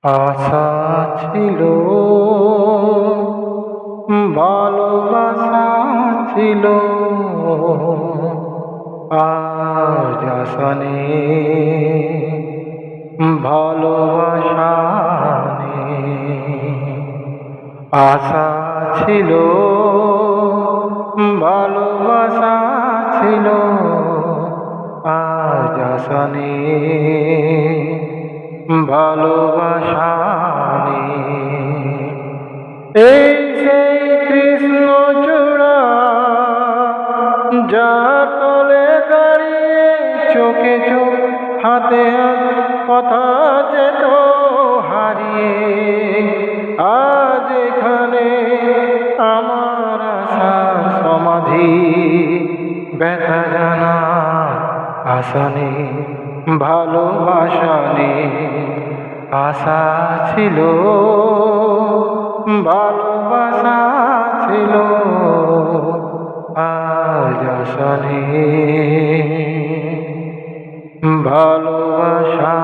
আশা ছিল, ভালোবাসা ছিল, আজ আশা নেই, ভালোবাসা নেই। আশা ছিল, ভালোবাসা ছিল, আজ আশা নেই, ভালোবাসা নেই। এই সেই কৃষ্ণচূড়া, যার তলে দাঁড়িয়ে চোখে চোখ হাতে হাত কথা যেত হারিয়ে, আজ এখানে আমার আশার সমাধি। ব্যথা জানার আশা নেই, ভালোবাসা নেই। আশা ছিল, ভালোবাসা ছিল, আজ আশা নেই, ভালোবাসা